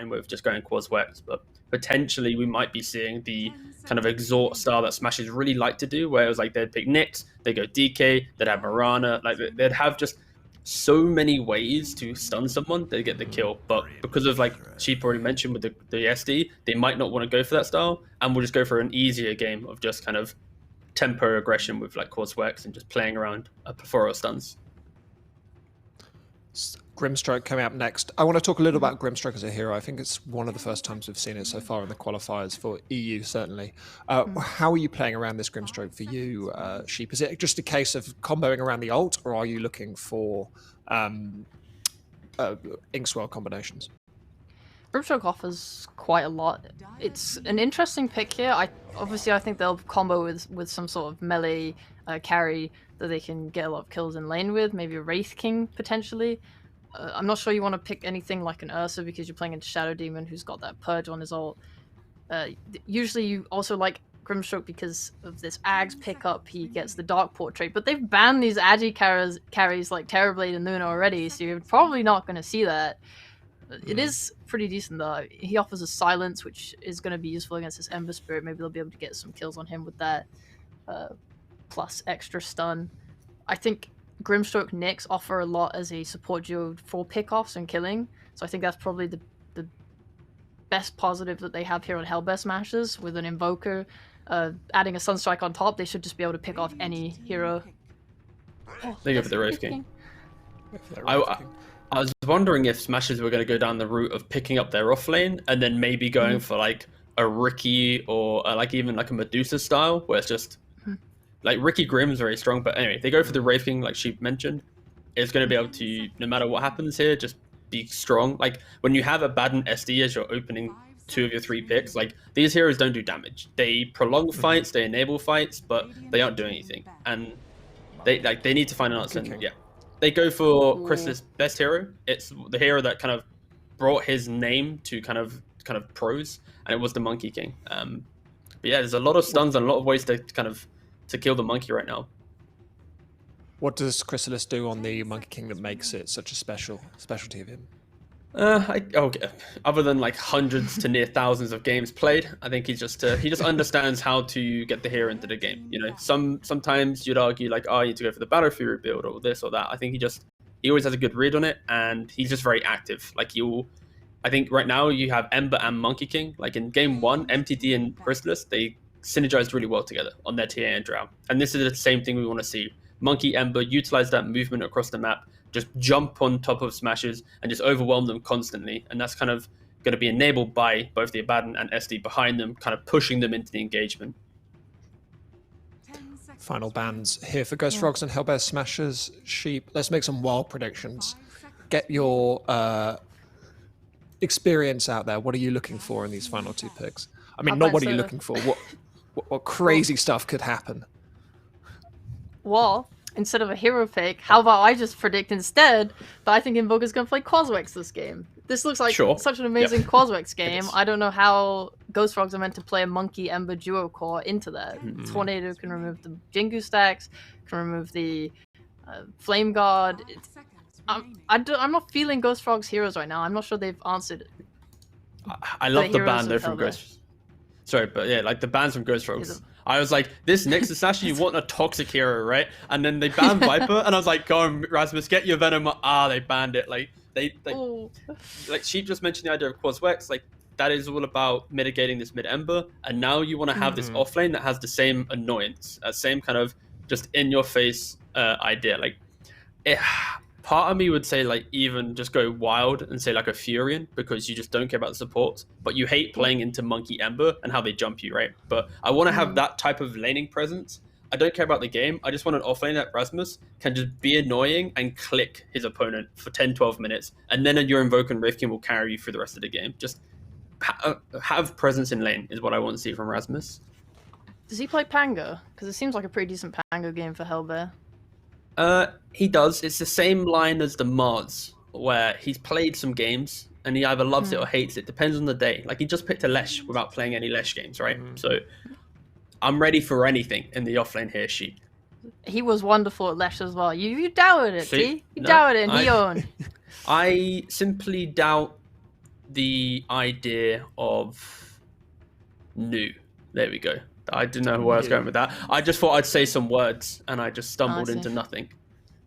fine with just going Quas-Wex, but potentially we might be seeing the kind of exhort style that Smashers really like to do, where it was like they'd pick Nyx, they go DK, they'd have Mirana, like they'd have just so many ways to stun someone, they get the kill. But because of, like Sheep already mentioned with the SD, they might not want to go for that style, and we'll just go for an easier game of just kind of tempo aggression with like Quas-Wex and just playing around before stuns. Grimstroke coming up next. I want to talk a little about Grimstroke as a hero. I think it's one of the first times we've seen it so far in the qualifiers for EU, certainly. How are you playing around this Grimstroke for you, Sheep? Is it just a case of comboing around the ult, or are you looking for Inkswell combinations? Grimstroke offers quite a lot. It's an interesting pick here. I think they'll combo with some sort of melee carry that they can get a lot of kills in lane with, maybe a Wraith King potentially. I'm not sure you want to pick anything like an Ursa because you're playing a Shadow Demon who's got that Purge on his ult. Usually you also like Grimstroke because of this Ags pickup, he gets the Dark Portrait, but they've banned these Agi carries like Terrorblade and Luna already, so you're probably not going to see that. It is pretty decent though. He offers a Silence, which is going to be useful against this Ember Spirit. Maybe they'll be able to get some kills on him with that, plus extra stun. I think Grimstroke Nyx offer a lot as a support duo for pickoffs and killing, so I think that's probably the best positive that they have here on Hellbear Smashers. With an Invoker, adding a Sunstrike on top, they should just be able to pick off any hero. They go for the Wraith King. I was wondering if Smashers were going to go down the route of picking up their off lane and then maybe going for like a Riki or like even like a Medusa style, where it's just like Riki Grimm's very strong. But anyway, they go for the Wraith King, like she mentioned. It's going to be able to, no matter what happens here, just be strong. Like when you have a Baden SD as your opening 2 of your 3 picks, like these heroes don't do damage. They prolong fights, they enable fights, but they aren't doing anything. And they need to find an answer. And, yeah. They go for Chris's best hero. It's the hero that kind of brought his name to kind of pros, and it was the Monkey King. But yeah, there's a lot of stuns and a lot of ways to kill the monkey right now. What does Chrysalis do on the Monkey King that makes it such a specialty of him? Other than like hundreds to near thousands of games played, I think he just understands how to get the hero into the game. You know, sometimes you'd argue like, oh, you need to go for the Battle Fury build or this or that. I think he always has a good read on it, and he's just very active. Like I think right now you have Ember and Monkey King. Like in game 1, MTD and Chrysalis, they synergized really well together on their TA and Drow. And this is the same thing we want to see. Monkey, Ember, utilize that movement across the map, just jump on top of Smashers and just overwhelm them constantly. And that's kind of going to be enabled by both the Abaddon and SD behind them, kind of pushing them into the engagement. Final bans here for Ghost Frogs and Hellbear Smashers. Sheep, let's make some wild predictions. Get your experience out there. What are you looking for in these final 2 picks? I mean, not what are you looking for. What crazy stuff could happen? Well, instead of a hero pick, how about I just predict instead that I think Invoker's going to play Quas-Wex this game. This looks like such an amazing Quas-Wex game. I don't know how Ghost Frogs are meant to play a Monkey Ember duo core into that. Tornado can remove the Jingu stacks, can remove the Flame Guard. I'm not feeling Ghost Frogs heroes right now. I'm not sure they've answered. I love the ban though from Ghost. Sorry, but yeah, like the bans from Ghost Frogs. I was like, this Nyx Assassin, you want a toxic hero, right? And then they banned Viper, and I was like, go on, Rasmus, get your Venom. They banned it. Like like Sheep just mentioned the idea of Quas-Wex. Like that is all about mitigating this mid Ember, and now you want to have this offlane that has the same annoyance, same kind of just in your face idea. Like, part of me would say like even just go wild and say like a Furion, because you just don't care about the supports, but you hate playing into Monkey Ember and how they jump you, right? But I want to have that type of laning presence. I don't care about the game. I just want an offlane that Rasmus can just be annoying and click his opponent for 10-12 minutes, and then your Invoker and Wraith King will carry you through the rest of the game. Just have presence in lane is what I want to see from Rasmus. Does he play Pango? Because it seems like a pretty decent Pango game for Hellbear. He does. It's the same line as the Mars, where he's played some games and he either loves it or hates it. Depends on the day. Like he just picked a Lesh without playing any Lesh games, right? So I'm ready for anything in the offlane here, Sheep. He was wonderful at Lesh as well. You doubted it, T. You doubted it, and he owned. I simply doubt the idea of new. There we go. I didn't know where I was going with that. I just thought I'd say some words, and I just stumbled into nothing.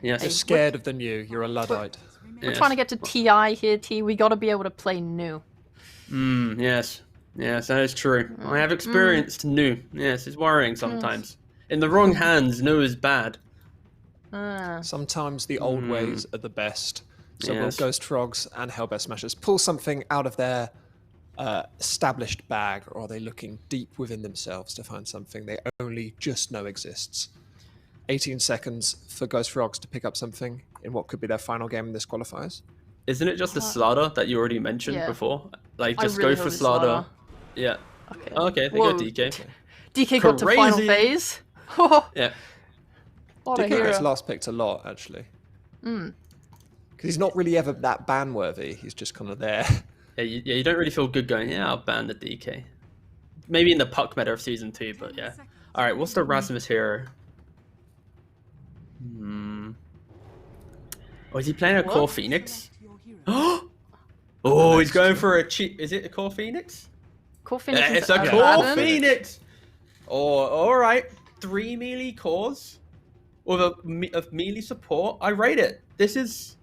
Yes. You're scared of the new. You're a Luddite. We're trying to get to TI here, T. We got to be able to play new. Yes. Yes, that is true. I have experienced new. Yes, it's worrying sometimes. In the wrong hands, new is bad. Sometimes the old ways are the best. So will Ghost Frogs and Hellbear Smashers pull something out of their established bag, or are they looking deep within themselves to find something they only just know exists? 18 seconds for Ghost Frogs to pick up something in what could be their final game in this qualifiers. Isn't it just the Slaughter that you already mentioned before? Like, just really go for Slaughter. Yeah. Okay, they go DK. DK got to final phase. Yeah. What a DK hero. gets last picked a lot, actually. Because he's not really ever that ban worthy. He's just kind of there. Yeah, you don't really feel good going, I'll ban the DK. Maybe in the puck meta of Season 2, but yeah. Alright, what's the Rasmus hero? Oh, is he playing a Core Phoenix? Oh, he's going for a cheat. Is it a Core Phoenix? Core Phoenix It's a Core Phoenix! Oh, alright. 3 melee cores with a melee support. I rate it. This is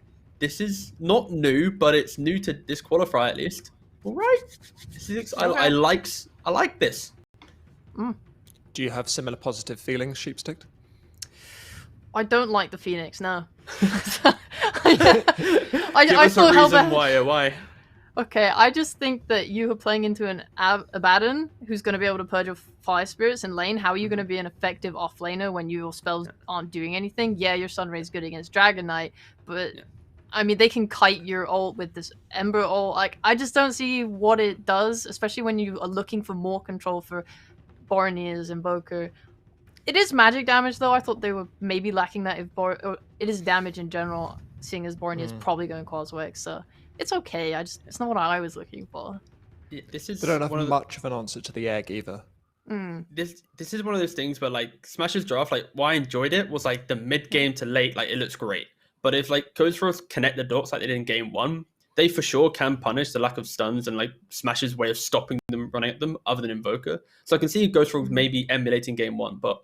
not new, but it's new to this qualifier at least. Alright. I like this. Do you have similar positive feelings, Sheepstick? I don't like the Phoenix, no. Give I us a reason why. Okay, I just think that you are playing into an Abaddon who's going to be able to purge your fire spirits in lane. How are you going to be an effective offlaner when your spells aren't doing anything? Yeah, your Sunray's good against Dragon Knight, but I mean, they can kite your ult with this Ember ult. Like, I just don't see what it does, especially when you are looking for more control for Bornea's Invoker. It is magic damage, though. I thought they were maybe lacking that. It is damage in general, seeing as Bornea is probably going Coswick, so it's okay. It's not what I was looking for. Yeah, They don't have much of an answer to the egg either. This is one of those things where, like, Smash's draft, like, why I enjoyed it was like the mid game to late, like, it looks great. But if like Ghost Frogs connect the dots like they did in game 1, they for sure can punish the lack of stuns and like Smash's way of stopping them running at them other than Invoker. So I can see Ghost Frogs maybe emulating game 1, but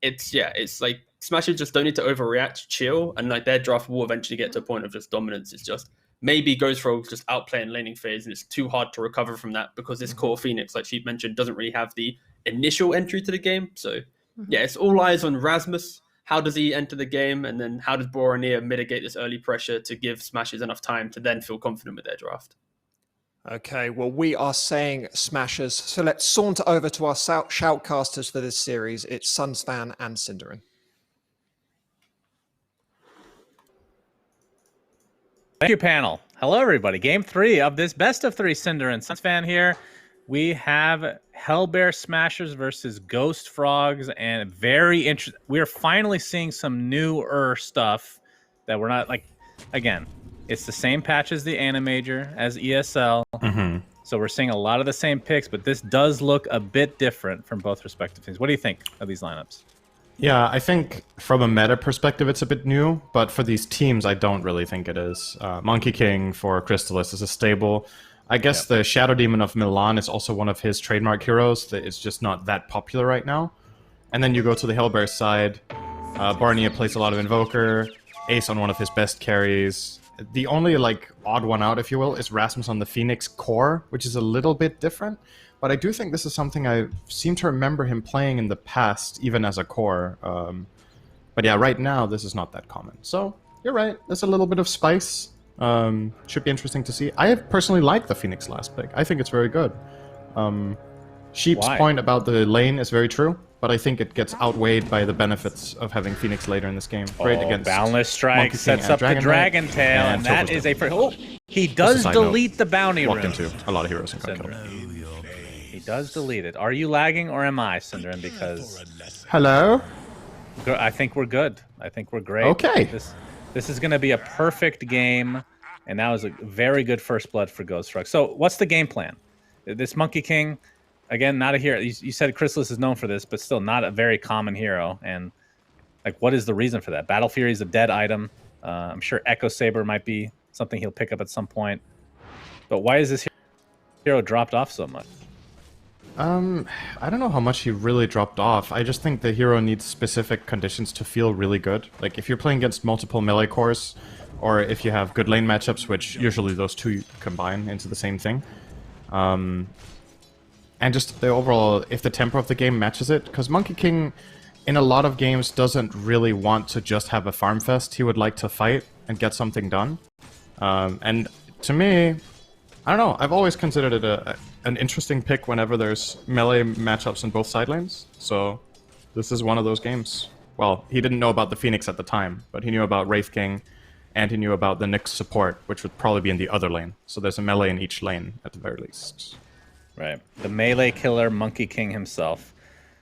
it's like Smashers just don't need to overreact, chill, and like their draft will eventually get to a point of just dominance. It's just maybe Ghost Frogs just outplaying laning phase, and it's too hard to recover from that because this core Phoenix, like she mentioned, doesn't really have the initial entry to the game. So yeah, it's all eyes on Rasmus. How does he enter the game, and then how does Bornea mitigate this early pressure to give Smashers enough time to then feel confident with their draft? Okay, well, we are saying Smashers, so let's saunter over to our shoutcasters for this series. It's Sunsfan and Cinderin. Thank you, panel. Hello, everybody. Game 3 of this best of 3 Cinder and Sunsfan here. We have Hellbear Smashers versus Ghost Frogs, and very interesting. We're finally seeing some newer stuff that we're not like. Again, it's the same patch as the Animajor, as ESL. So we're seeing a lot of the same picks, but this does look a bit different from both respective teams. What do you think of these lineups? Yeah, I think from a meta perspective, it's a bit new, but for these teams, I don't really think it is. Monkey King for Crystallis is a stable. I guess the Shadow Demon of Milan is also one of his trademark heroes that is just not that popular right now. And then you go to the Hellbear side. Barnea plays a lot of Invoker, Ace on one of his best carries. The only, like, odd one out, if you will, is Rasmus on the Phoenix core, which is a little bit different. But I do think this is something I seem to remember him playing in the past, even as a core. But yeah, right now, this is not that common. So, you're right, there's a little bit of spice. Should be interesting to see. I personally like the Phoenix last pick. I think it's very good. Sheep's point about the lane is very true, but I think it gets outweighed by the benefits of having Phoenix later in this game. Great against Boundless Strike sets up the Dragon Tail, and that is a... he does delete the bounty room. Walked into a lot of heroes and got killed. He does delete it. Are you lagging or am I, Cinderin? Because... Hello? I think we're good. I think we're great. Okay. This is going to be a perfect game, and that was a very good first blood for Ghost Frogs. So what's the game plan? This Monkey King, again, not a hero. You said Chrysalis is known for this, but still not a very common hero. And like, what is the reason for that? Battle Fury is a dead item. I'm sure Echo Saber might be something he'll pick up at some point. But why is this hero dropped off so much? I don't know how much he really dropped off. I just think the hero needs specific conditions to feel really good. Like if you're playing against multiple melee cores, or if you have good lane matchups, which usually those two combine into the same thing. And just the overall, if the tempo of the game matches it, because Monkey King in a lot of games doesn't really want to just have a farm fest. He would like to fight and get something done. And to me, I don't know, I've always considered it an interesting pick whenever there's melee matchups in both side lanes. So this is one of those games. Well, he didn't know about the Phoenix at the time, but he knew about Wraith King, and he knew about the Nyx support, which would probably be in the other lane. So there's a melee in each lane, at the very least. Right. The melee killer, Monkey King himself.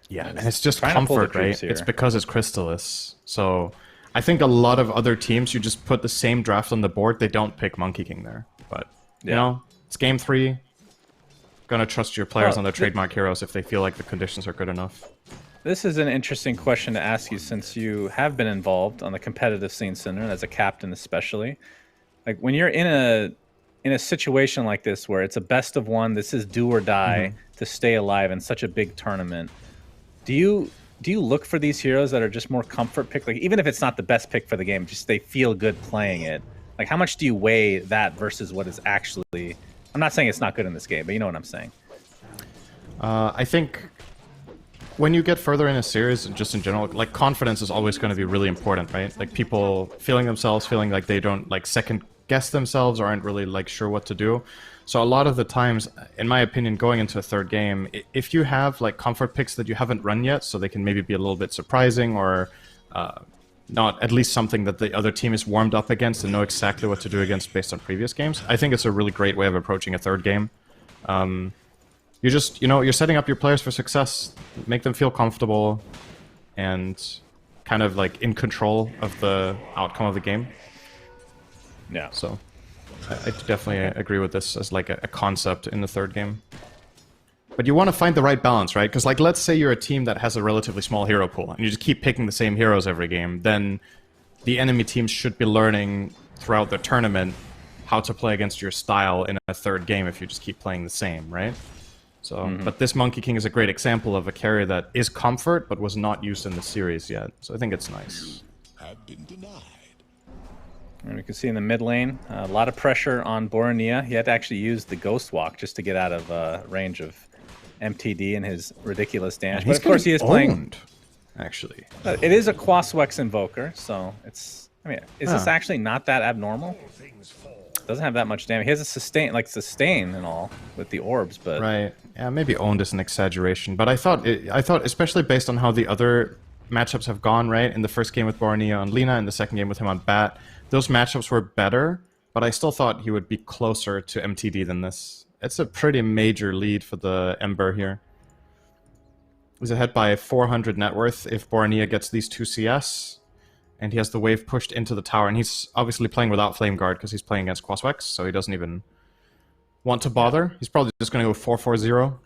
Yeah, and it's just comfort, right? Here. It's because it's Crystallis. So I think a lot of other teams, you just put the same draft on the board, they don't pick Monkey King there. But, you know, it's game 3. Gonna trust your players on their trademark heroes if they feel like the conditions are good enough. This is an interesting question to ask you since you have been involved on the competitive scene, Cinder, as a captain especially. Like when you're in a situation like this where it's a best of one, this is do or die to stay alive in such a big tournament. Do you look for these heroes that are just more comfort pick? Like even if it's not the best pick for the game, just they feel good playing it. Like how much do you weigh that versus what is actually? I'm not saying it's not good in this game, but you know what I'm saying. I think when you get further in a series, and just in general, like confidence is always going to be really important, right? Like people feeling like they don't like second guess themselves or aren't really like sure what to do. So a lot of the times, in my opinion, going into a third game, if you have like comfort picks that you haven't run yet, so they can maybe be a little bit surprising or not at least something that the other team is warmed up against and know exactly what to do against based on previous games, I think it's a really great way of approaching a third game. You just, you're setting up your players for success, make them feel comfortable, and kind of like in control of the outcome of the game. Yeah. So I definitely agree with this as like a concept in the third game. But you want to find the right balance, right? Because like, let's say you're a team that has a relatively small hero pool, and you just keep picking the same heroes every game, then the enemy teams should be learning throughout the tournament how to play against your style in a third game if you just keep playing the same, right? So, but this Monkey King is a great example of a carry that is comfort, but was not used in the series yet. So I think it's nice. Have been denied. And we can see in the mid lane, a lot of pressure on Bornea. He had to actually use the Ghost Walk just to get out of range of MTD and his ridiculous damage. But of course he is playing... Actually. It is a Quaswex Invoker, so it's... I mean, is this actually not that abnormal? Doesn't have that much damage. He has a sustain and all with the orbs, but... Right. Yeah, maybe owned is an exaggeration, but I thought, especially based on how the other matchups have gone, right? In the first game with Borneo on Lina, and the second game with him on Bat, those matchups were better, but I still thought he would be closer to MTD than this. It's a pretty major lead for the Ember here. He's ahead by 400 net worth if Borneo gets these 2 CS, and he has the wave pushed into the tower, and he's obviously playing without Flame Guard because he's playing against Quaswex, so he doesn't even want to bother. He's probably just going to go 4-4-0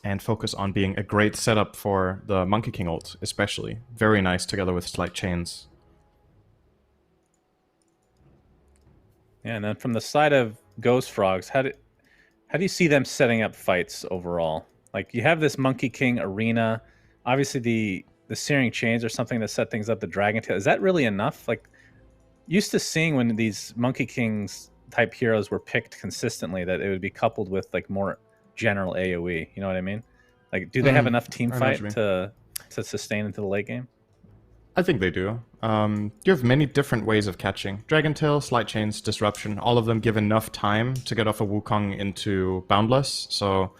and focus on being a great setup for the Monkey King ult, especially. Very nice together with Slight Chains. Yeah, and then from the side of Ghost Frogs, how do you see them setting up fights overall? Like, you have this Monkey King arena. Obviously, the Searing Chains are something that set things up. The Dragon Tail, is that really enough? Like, used to seeing when these Monkey Kings type heroes were picked consistently that it would be coupled with like more general AoE. You know what I mean? Like, do they have enough team fight to sustain into the late game? I think they do. You have many different ways of catching. Dragon Tail, Slight Chains, Disruption, all of them give enough time to get off a Wukong into Boundless, so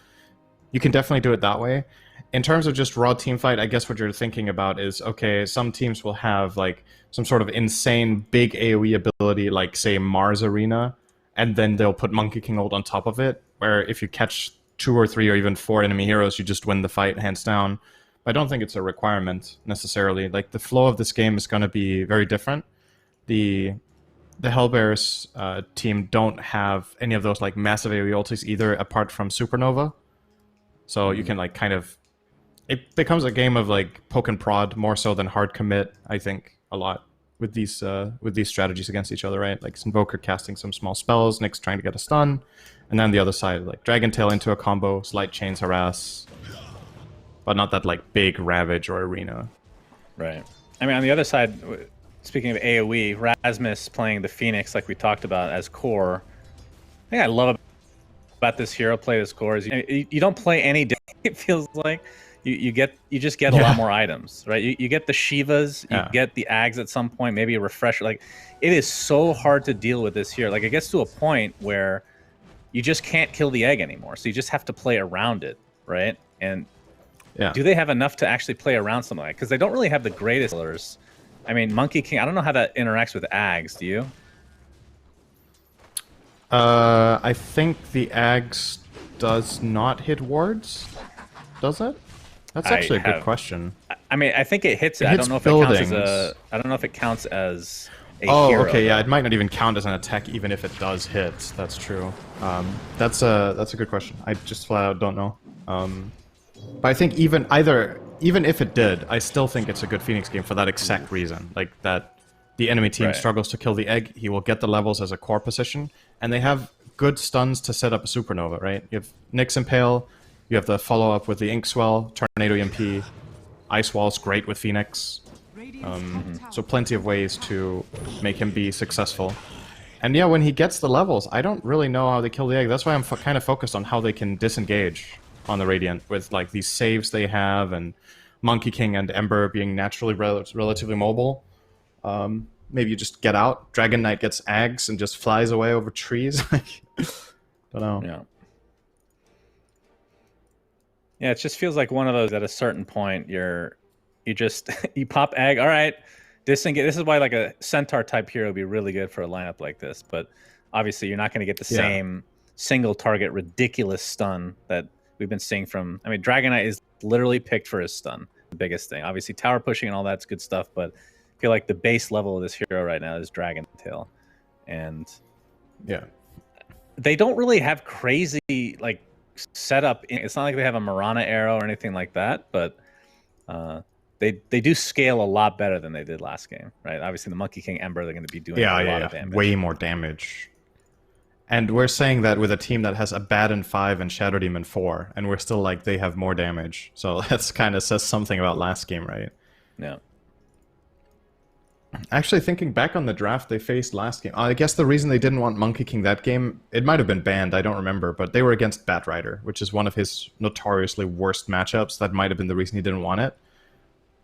you can definitely do it that way. In terms of just raw team fight, I guess what you're thinking about is, okay, some teams will have like some sort of insane big AoE ability, like say Mars Arena, and then they'll put Monkey King ult on top of it, where if you catch 2 or 3 or even 4 enemy heroes, you just win the fight hands down. I don't think it's a requirement necessarily. Like, the flow of this game is going to be very different. The Hellbear's team don't have any of those like massive AoE ultis either, apart from Supernova. So you can like kind of, it becomes a game of like poke and prod more so than hard commit, I think, a lot. with these strategies against each other, right? Like Invoker casting some small spells, Nyx trying to get a stun, and then the other side, like Dragon Tail into a combo, Slight Chains harass, but not that like big Ravage or Arena. Right. I mean, on the other side, speaking of AoE, Rasmus playing the Phoenix like we talked about as core. I think I love about this hero play this core is you don't play any day, it feels like. You just get a lot more items, right? You get the Shivas, you get the Ags at some point, maybe a refresher. Like, it is so hard to deal with this here. Like, it gets to a point where you just can't kill the egg anymore. So you just have to play around it, right? And do they have enough to actually play around something like that? Because they don't really have the greatest killers. I mean, Monkey King, I don't know how that interacts with Ags, do you? I think the Ags does not hit wards, does it? That's actually a good question. I mean, I think it hits it. I don't know if it counts as a. I don't know if it counts as a hero. Oh, okay, yeah. It might not even count as an attack, even if it does hit. That's true. That's a good question. I just flat out don't know. But I think even if it did, I still think it's a good Phoenix game for that exact reason. Like that, the enemy team struggles to kill the egg. He will get the levels as a core position, and they have good stuns to set up a supernova. Right? You have Nyx Impale. You have the follow-up with the Inkswell, Tornado EMP, Ice Wall's great with Phoenix. So plenty of ways to make him be successful. And yeah, when he gets the levels, I don't really know how they kill the egg. That's why I'm kind of focused on how they can disengage on the Radiant with like these saves they have, and Monkey King and Ember being naturally relatively mobile. Maybe you just get out, Dragon Knight gets Ags and just flies away over trees. Don't know. Yeah. Yeah, it just feels like one of those at a certain point you just you pop egg, all right, disengage. This is why like a centaur type hero would be really good for a lineup like this, but obviously you're not going to get the same single target ridiculous stun that we've been seeing from. I mean, Dragon Knight is literally picked for his stun, the biggest thing. Obviously tower pushing and all that's good stuff, but I feel like the base level of this hero right now is Dragon Tail, and they don't really have crazy like setup. It's not like they have a Marana arrow or anything like that, but they do scale a lot better than they did last game, right? Obviously the Monkey King Ember, they're going to be doing a lot of damage. Way more damage. And we're saying that with a team that has Abaddon 5 and Shadow Demon 4, and we're still like they have more damage. So that's kind of says something about last game, right? Yeah. Actually, thinking back on the draft they faced last game, I guess the reason they didn't want Monkey King that game, it might have been banned, I don't remember, but they were against Bat Rider, which is one of his notoriously worst matchups. That might have been the reason he didn't want it.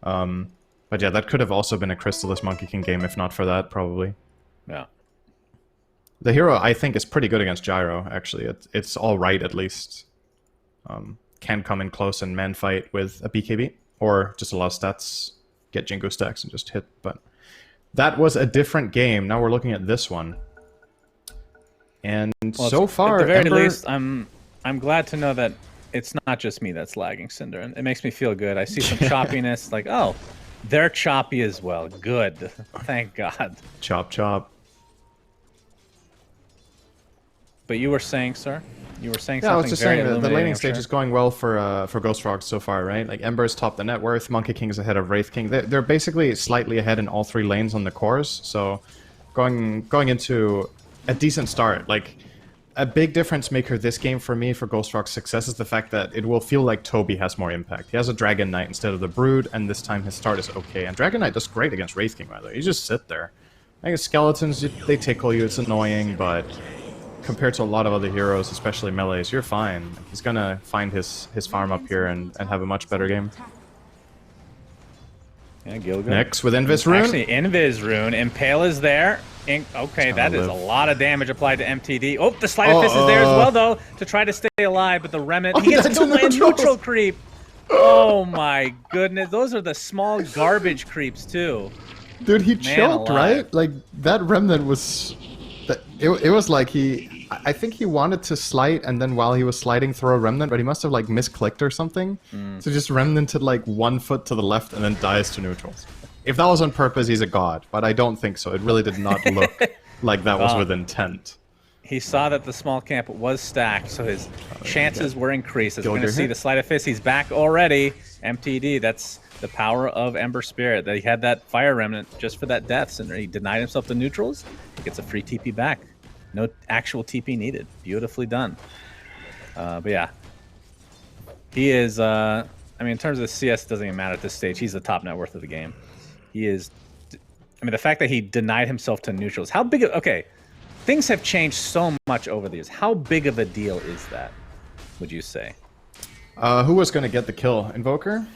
But yeah, that could have also been a Crystallis Monkey King game, if not for that, probably. Yeah. The hero, I think, is pretty good against Gyro, actually. It's all right, at least. Can come in close and man fight with a BKB, or just a lot of stats, get Jingo stacks and just hit, but... That was a different game. Now we're looking at this one. And so far, at the very Ember... least, I'm glad to know that it's not just me that's lagging, Cinder. It makes me feel good. I see some choppiness, like, oh, they're choppy as well. Good. Thank God. Chop, chop. But you were saying, sir? You were saying something. I was just saying that the laning stage is going well for Ghost Frogs so far, right? Like Ember's top the net worth, Monkey King's ahead of Wraith King. They're basically slightly ahead in all three lanes on the cores, so going into a decent start. Like a big difference maker this game for me for Ghost Frog's success is the fact that it will feel like Toby has more impact. He has a Dragon Knight instead of the Brood, and this time his start is okay. And Dragon Knight does great against Wraith King, by the way. You just sit there. I guess skeletons, they tickle you, it's annoying, but compared to a lot of other heroes, especially melees, you're fine. He's gonna find his farm up here and have a much better game. Yeah, Gilgal. Next with Invis Rune. Actually, Invis Rune. Impale is there. Okay, that is a lot of damage applied to MTD. Oh, the Sleight of Fist is there as well, though, to try to stay alive, but the Remnant, he gets killed by a neutral creep. Oh my goodness, those are the small garbage creeps, too. Dude, he choked, right? Like, that Remnant was... It was like I think he wanted to slight, and then while he was sliding throw a Remnant, but he must have like misclicked or something. So just Remnanted like 1 foot to the left and then dies to neutrals. If that was on purpose, he's a god, but I don't think so. It really did not look like that was with intent. He saw that the small camp was stacked, so his chances were increased. As we're going to see the Sleight of Fist, he's back already. MTD, that's the power of Ember Spirit, that he had that Fire Remnant just for that death, and he denied himself the neutrals. He gets a free TP back. No actual TP needed. Beautifully done. But yeah, he is, I mean, in terms of the CS, it doesn't even matter at this stage. He's the top net worth of the game. He is, I mean, the fact that he denied himself to neutrals, how big of, okay, things have changed so much over the years. How big of a deal is that, would you say? Who was going to get the kill? Invoker?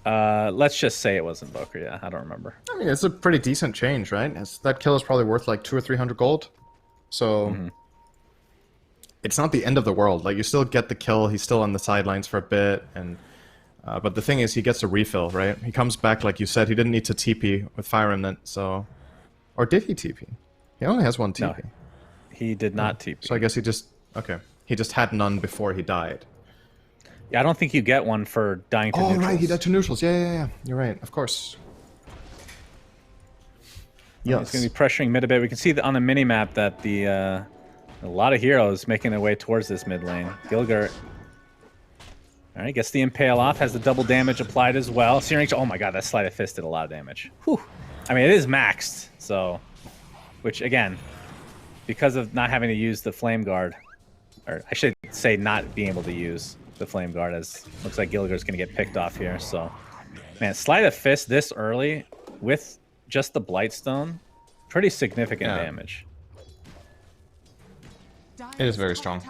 Let's just say it was Invoker, yeah. I don't remember. I mean, it's a pretty decent change, right? That kill is probably worth like 200 or 300 gold. So it's not the end of the world. Like, you still get the kill. He's still on the sidelines for a bit, and but the thing is, he gets a refill, right? He comes back, like you said. He didn't need to TP with Fire Remnant, so, or did he TP? He only has one TP. No, he did not TP. So I guess he just he just had none before he died. Yeah, I don't think you get one for dying to neutrals. Oh, right, he died to neutrals. Yeah. You're right, of course. Yes. He's going to be pressuring mid a bit. We can see on the mini-map that the a lot of heroes making their way towards this mid lane. Gilgert, all right, gets the Impale off, has the double damage applied as well. Searing, oh my god, that Sleight of Fist did a lot of damage. Whew. I mean, it is maxed, so, which again, because of not having to use the Flame Guard, or I should say not being able to use the Flame Guard, as looks like Gilgert's going to get picked off here. So, man, Sleight of Fist this early with just the Blightstone, pretty significant damage. It is very strong.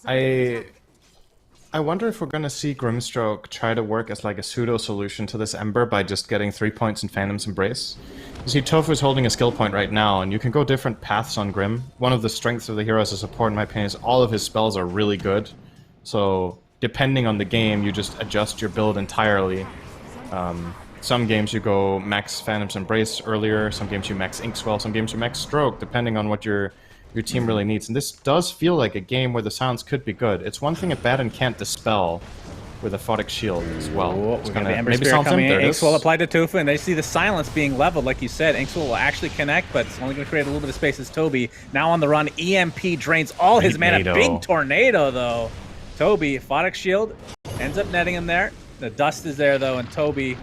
I wonder if we're going to see Grimstroke try to work as like a pseudo solution to this Ember by just getting 3 points in Phantom's Embrace. You see, Tofu is holding a skill point right now, and you can go different paths on Grim. One of the strengths of the hero as a support, in my opinion, is all of his spells are really good. So, depending on the game, you just adjust your build entirely. Some games you go max Phantom's Embrace earlier, some games you max Inkswell, some games you max Stroke, depending on what your team really needs. And this does feel like a game where the sounds could be good. It's one thing if Baden can't dispel with a Photic Shield as well. Oh, we're going to Ember Spirit coming in. Inkswell applied to Tofu, and they see the silence being leveled, like you said. Inkswell will actually connect, but it's only going to create a little bit of space as Toby. Now on the run, EMP drains all his mana. Big tornado, though. Toby, Photic Shield, ends up netting him there. The dust is there, though, and Toby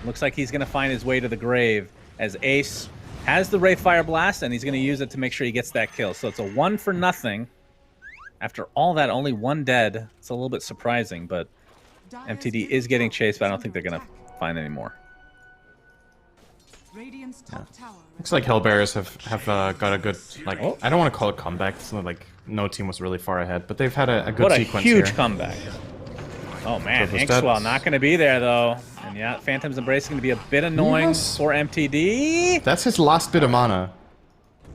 looks like he's going to find his way to the grave as Ace has the Wraith Fire Blast, and he's going to use it to make sure he gets that kill. So it's a 1-for-0. After all that, only one dead. It's a little bit surprising, but MTD is getting chased, but I don't think they're going to find any more. Looks like Hellbears have got a good, like, I don't want to call it comeback. It's not like no team was really far ahead, but they've had a good sequence here. What a huge comeback. Oh man, Inkswell not going to be there though. And yeah, Phantom's Embrace is going to be a bit annoying for MTD. That's his last bit of mana.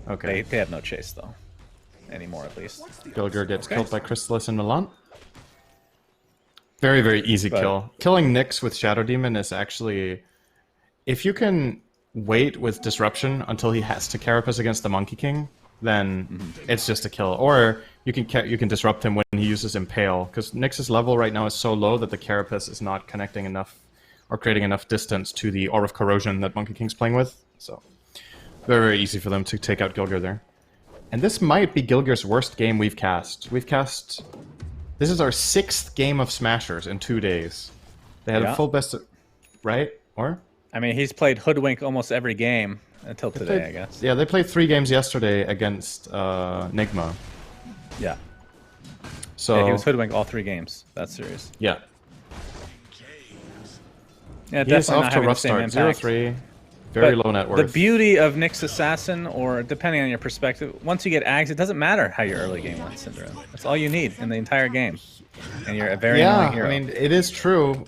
Okay. They have no chase though. Anymore at least. Gilger gets killed by Chrysalis and Milan. Very, very easy kill. Killing Nyx with Shadow Demon is actually... If you can wait with Disruption until he has to Carapace against the Monkey King, then it's just a kill. Or you can disrupt him when he uses Impale, because Nyx's level right now is so low that the Carapace is not connecting enough or creating enough distance to the Aura of Corrosion that Monkey King's playing with. So very, very easy for them to take out Gilger there. And this might be Gilger's worst game we've cast. This is our 6th game of Smashers in 2 days. They had a full best of... Right? Or? I mean, he's played Hoodwink almost every game until today, I guess. Yeah, they played 3 games yesterday against Nigma. Yeah. So yeah, he was Hoodwink all 3 games, that series. Yeah. Yeah, he's definitely off to a rough start. 0-3. Very low net worth. The beauty of Nyx Assassin, or depending on your perspective, once you get Ags, it doesn't matter how your early game went, Syndrome. That's all you need in the entire game. And you're a very annoying hero. I mean, it is true.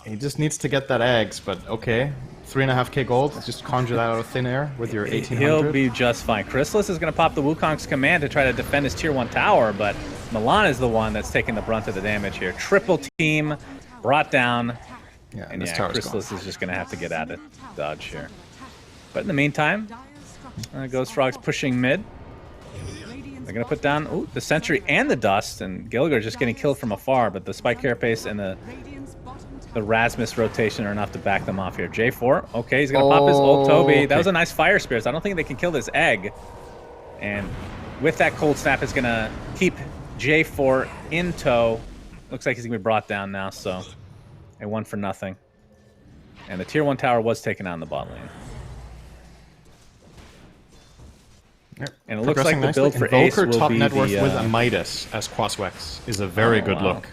He just needs to get that Ags, but okay. 3.5k gold, just conjure that out of thin air with your 1800. He'll be just fine. Chrysalis is going to pop the Wukong's command to try to defend his tier 1 tower, but Milan is the one that's taking the brunt of the damage here. Triple team, brought down. Yeah, and yeah, Chrysalis is just going to have to get out of dodge here. But in the meantime, Ghost Frog's pushing mid. They're going to put down the Sentry and the Dust, and Gilger just getting killed from afar, but the Spike Carapace and the Rasmus rotation are enough to back them off here. J4, okay, he's going to pop his ult Toby. That was a nice Fire Spirits. I don't think they can kill this egg. And with that Cold Snap, is going to keep J4 in tow. Looks like he's going to be brought down now, so a 1-for-0. And the tier 1 tower was taken out in the bot lane. And it looks like the build for Ace will top be net worth the, with a Midas as Quaswex is a very good look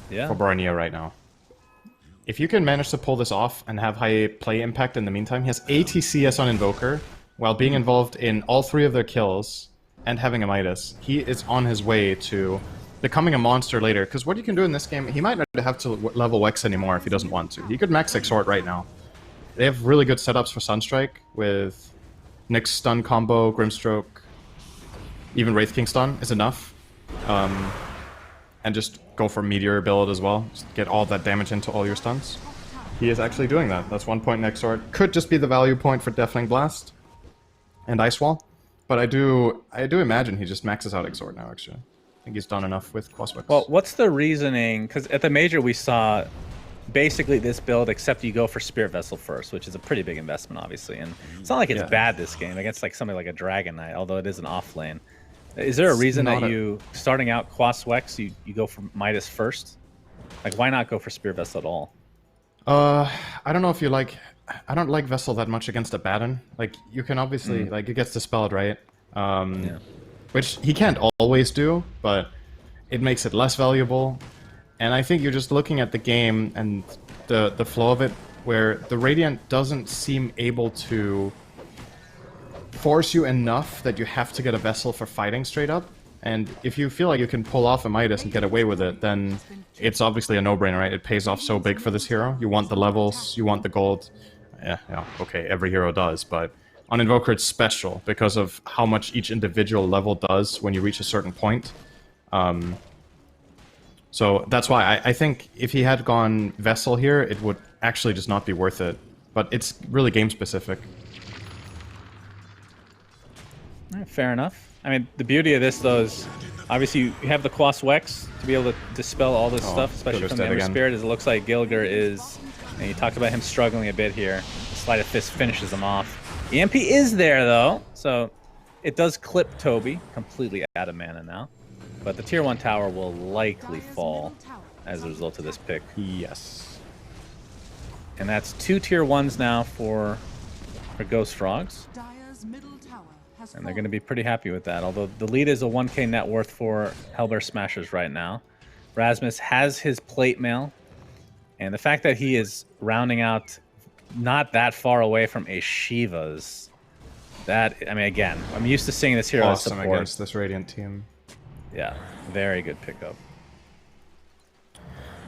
for Barania right now. If you can manage to pull this off and have high play impact in the meantime, he has 80 CS on Invoker while being involved in all 3 of their kills and having a Midas. He is on his way to becoming a monster later, because what you can do in this game, he might not have to level Wex anymore if he doesn't want to. He could max Exhort right now. They have really good setups for Sunstrike with Nyx stun combo, Grimstroke, even Wraith King stun is enough. And just go for Meteor build as well. Just get all that damage into all your stuns. He is actually doing that. That's 1 point next sword. Could just be the value point for Deafening Blast and Ice Wall. But I do imagine he just maxes out Exhort now, actually. I think he's done enough with Quaswex. Well, what's the reasoning? Because at the Major we saw basically this build, except you go for Spirit Vessel first, which is a pretty big investment, obviously. And it's not like it's bad this game against like somebody like a Dragon Knight, although it is an off lane. Is there a reason that you, starting out Quaswex, you go for Midas first? Like, why not go for Spirit Vessel at all? I don't know if you like... I don't like Vessel that much against a Baton. Like, you can obviously... Like, it gets dispelled, right? Which he can't always do, but it makes it less valuable. And I think you're just looking at the game and the flow of it, where the Radiant doesn't seem able to force you enough that you have to get a Vessel for fighting straight up. And if you feel like you can pull off a Midas and get away with it, then it's obviously a no-brainer, right? It pays off so big for this hero. You want the levels, you want the gold. Yeah, okay, every hero does, but on Invoker it's special because of how much each individual level does when you reach a certain point. So that's why I think if he had gone Vessel here, it would actually just not be worth it. But it's really game-specific. Fair enough. I mean, the beauty of this, though, is obviously you have the Quaswex to be able to dispel all this stuff, especially from the Ember Spirit, as it looks like Gilger is... And you talked about him struggling a bit here. The Sleight of Fist finishes him off. EMP is there, though, so it does clip Toby completely out of mana now. But the tier 1 tower will likely fall as a result of this pick. Yes. And that's 2 tier 1s now for Ghost Frogs. And they're going to be pretty happy with that, although the lead is a 1k net worth for Hellbear Smashers right now. Rasmus has his plate mail, and the fact that he is rounding out not that far away from a Shiva's, that, I mean, again, I'm used to seeing this hero as support. Against this Radiant team. Yeah, very good pickup.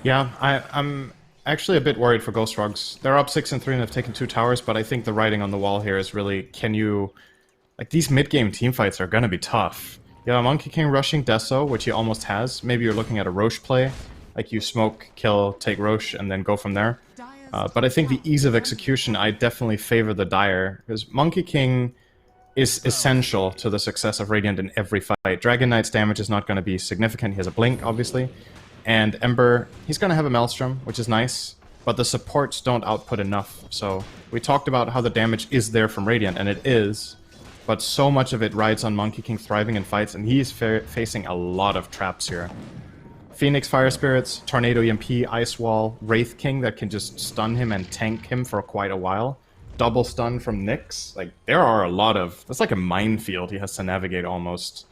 Yeah, I'm actually a bit worried for Ghost Frogs. They're up 6 and 3 and have taken 2 towers, but I think the writing on the wall here is really, can you... Like, these mid-game teamfights are gonna be tough. You have Monkey King rushing Deso, which he almost has. Maybe you're looking at a Roche play. Like, you smoke, kill, take Roche, and then go from there. But I think the ease of execution, I definitely favor the Dire. Because Monkey King is essential to the success of Radiant in every fight. Dragon Knight's damage is not going to be significant. He has a Blink, obviously. And Ember, he's going to have a Maelstrom, which is nice. But the supports don't output enough. So we talked about how the damage is there from Radiant, and it is. But so much of it rides on Monkey King thriving in fights, and he's facing a lot of traps here. Phoenix Fire Spirits, Tornado EMP, Ice Wall, Wraith King that can just stun him and tank him for quite a while. Double stun from Nyx. Like, there are a lot of... That's like a minefield he has to navigate almost.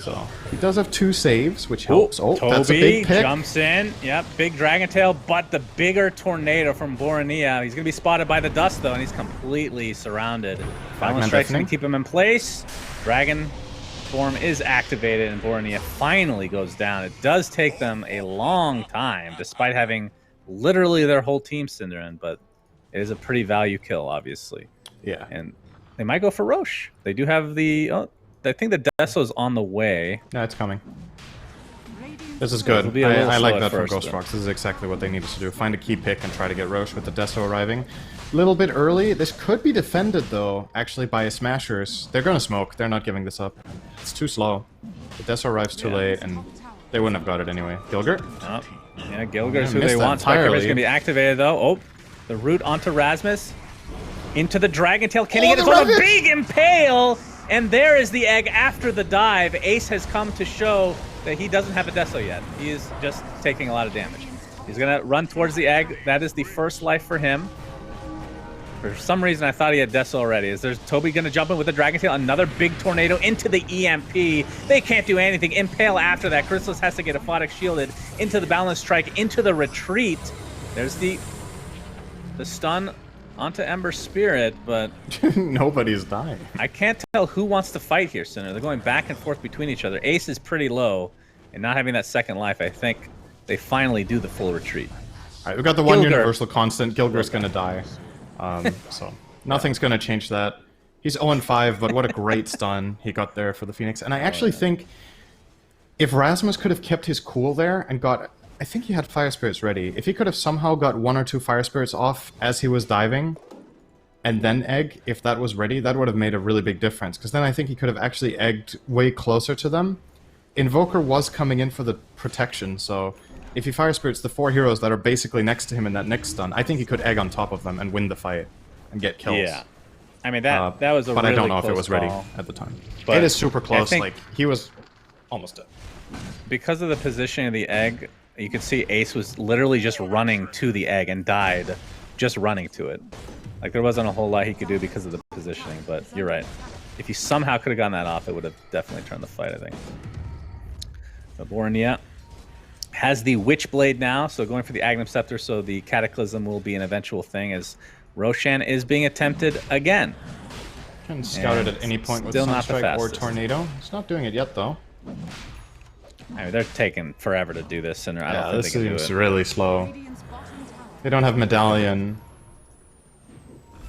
So, he does have 2 saves, which helps. Oh, Toby that's a big pick. Jumps in. Yep, big Dragon Tail, but the bigger Tornado from Borania. He's going to be spotted by the dust, though, and he's completely surrounded. Balance Strike's going to keep him in place. Dragon form is activated, and Borania finally goes down. It does take them a long time, despite having literally their whole team Cinderin, but it is a pretty value kill, obviously. Yeah. And they might go for Roche. They do have the... Oh, I think the Deso's on the way. No, it's coming. This is good. I like that from Ghost Frogs. This is exactly what they needed to do. Find a key pick and try to get Roche with the Deso arriving. A little bit early. This could be defended, though, actually, by Smashers. They're going to smoke. They're not giving this up. It's too slow. The Deso arrives too late, and they wouldn't have got it anyway. Gilgert? Oh, yeah, Gilgert's who they want. Spike River's going to be activated, though. Oh, the root onto Rasmus. Into the Dragon Tail. Can he get it on a big impale? And there is the egg after the dive. Ace has come to show that he doesn't have a Deso yet. He is just taking a lot of damage. He's gonna run towards the egg. That is the first life for him. For some reason, I thought he had Deso already. Is there's Toby gonna jump in with the Dragon Tail? Another big tornado into the EMP. They can't do anything. Impale after that. Chrysalis has to get Aphotic shielded into the balance strike, into the retreat. There's the stun onto Ember Spirit, but nobody's dying. I can't tell who wants to fight here, Sinner. They're going back and forth between each other. Ace is pretty low, and not having that second life, I think they finally do the full retreat. All right, we've got the one universal constant. Gilger's gonna die. So nothing's going to change that. He's 0-5, but what a great stun he got there for the Phoenix. And I actually think if Rasmus could have kept his cool there and got... I think he had Fire Spirits ready. If he could have somehow got 1 or 2 Fire Spirits off as he was diving, and then egg, if that was ready, that would have made a really big difference. Because then I think he could have actually egged way closer to them. Invoker was coming in for the protection, so... If he Fire Spirits the 4 heroes that are basically next to him in that next stun, I think he could egg on top of them and win the fight and get kills. Yeah. I mean, that was a but really I don't know if it was ready call. at the time. But it is super close. Like, he was almost dead. Because of the positioning of the egg, you can see Ace was literally just running to the egg and died just running to it. Like, there wasn't a whole lot he could do because of the positioning, but you're right. If he somehow could have gotten that off, it would have definitely turned the fight, I think. But Bornea has the Witchblade now, so going for the Agnum Scepter, so the Cataclysm will be an eventual thing, as Roshan is being attempted again. Can scout it at any point with Sunstrike or Tornado. It's not doing it yet, though. I mean, they're taking forever to do this, and I don't think this they can do it. seems really slow. They don't have Medallion.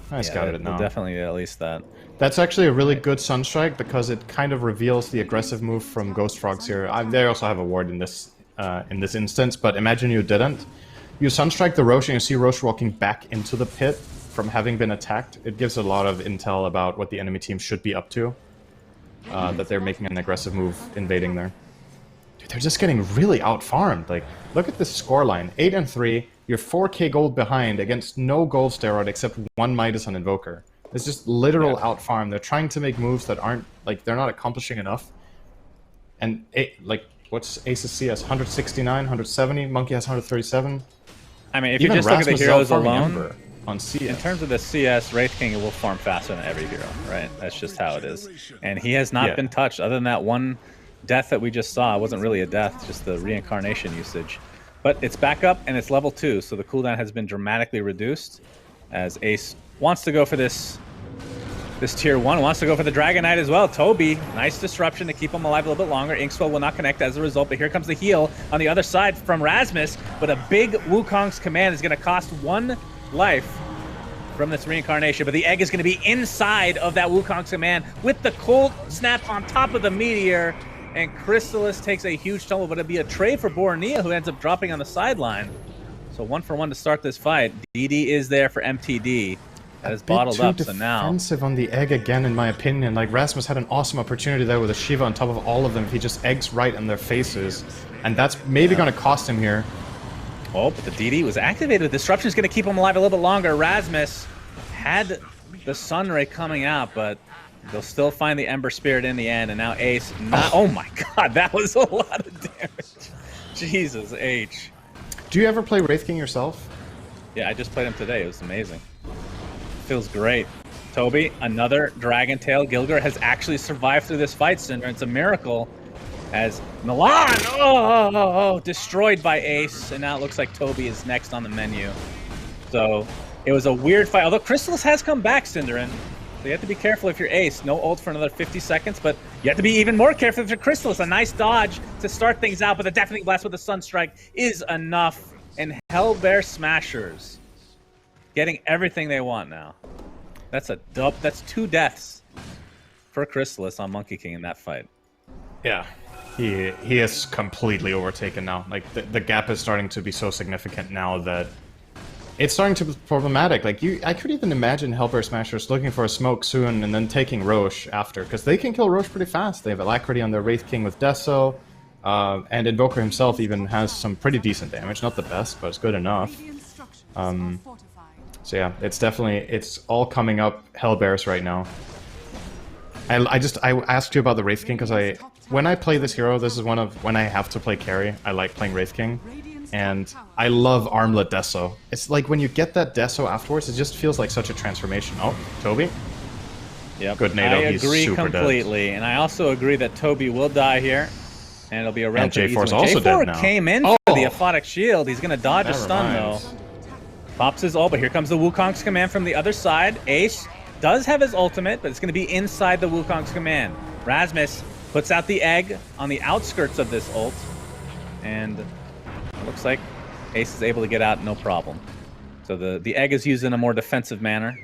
I scouted it now. Definitely at least that. That's actually a really good Sunstrike, because it kind of reveals the aggressive move from Ghost Frogs here. They also have a ward in this instance, but imagine you didn't. You Sunstrike the Roche and you see Roche walking back into the pit from having been attacked. It gives a lot of intel about what the enemy team should be up to. That they're making an aggressive move invading there. Dude, they're just getting really out-farmed. Like, look at this scoreline. 8-3, you're 4k gold behind against no gold steroid except 1 Midas on Invoker. It's just literal out-farm. They're trying to make moves that aren't, like, they're not accomplishing enough. And, what's Ace's CS? 169, 170. Monkey has 137. I mean, if you just look at the heroes alone, on CS. In terms of the CS, Wraith King will farm faster than every hero, right? That's just how it is. And he has not been touched, other than that one death that we just saw. It wasn't really a death, just the reincarnation usage. But it's back up, and it's level 2, so the cooldown has been dramatically reduced, as Ace wants to go for this tier 1, wants to go for the Dragon Knight as well. Toby, nice disruption to keep him alive a little bit longer. Inkswell will not connect as a result, but here comes the heal on the other side from Rasmus. But a big Wukong's command is going to cost 1 life from this reincarnation. But the egg is going to be inside of that Wukong's command with the cold snap on top of the meteor. And Crystallis takes a huge tumble, but it'll be a trade for Bornea, who ends up dropping on the sideline. So 1 for 1 to start this fight. DD is there for MTD. That is bottled up, so now... defensive on the egg again, in my opinion. Like, Rasmus had an awesome opportunity there with a Shiva on top of all of them if he just eggs right in their faces. And that's maybe going to cost him here. Oh, but the DD was activated. Disruption is going to keep him alive a little bit longer. Rasmus had the Sunray coming out, but they'll still find the Ember Spirit in the end. And now Ace... Oh my god, that was a lot of damage. Jesus H. Do you ever play Wraith King yourself? Yeah, I just played him today. It was amazing. Feels great. Toby, another Dragon Tail. Gilger has actually survived through this fight, Cinder. It's a miracle as Milan, destroyed by Ace, and now it looks like Toby is next on the menu. So it was a weird fight, although Crystallis has come back, Cinderin. So you have to be careful if you're Ace. No ult for another 50 seconds, but you have to be even more careful if you're Crystallis. A nice dodge to start things out, but the Deafening Blast with the Sunstrike is enough. And Hellbear Smashers getting everything they want now. That's a dub. That's 2 deaths for Crystallis on Monkey King in that fight. Yeah, he is completely overtaken now. Like, the gap is starting to be so significant now that it's starting to be problematic. Like, I could even imagine Hellbear Smashers looking for a smoke soon and then taking Roche after, because they can kill Roche pretty fast. They have Alacrity on their Wraith King with Deso, and Invoker himself even has some pretty decent damage. Not the best, but it's good enough. So yeah, it's all coming up Hellbears right now. I asked you about the Wraith King because when I play this hero, this is when I have to play carry. I like playing Wraith King. And I love armlet Deso. It's like when you get that Deso afterwards, it just feels like such a transformation. Oh, Toby? Yep. Good NATO. I He's agree super completely. And I also agree that Toby will die here. And it'll be a relatively easy J4's one. also J4 dead now. came in for the aphotic shield. He's going to dodge a Never stun, mind. though. Pops his ult, but here comes the Wukong's command from the other side. Ace does have his ultimate, but it's going to be inside the Wukong's command. Rasmus puts out the egg on the outskirts of this ult. And it looks like Ace is able to get out no problem. So the egg is used in a more defensive manner.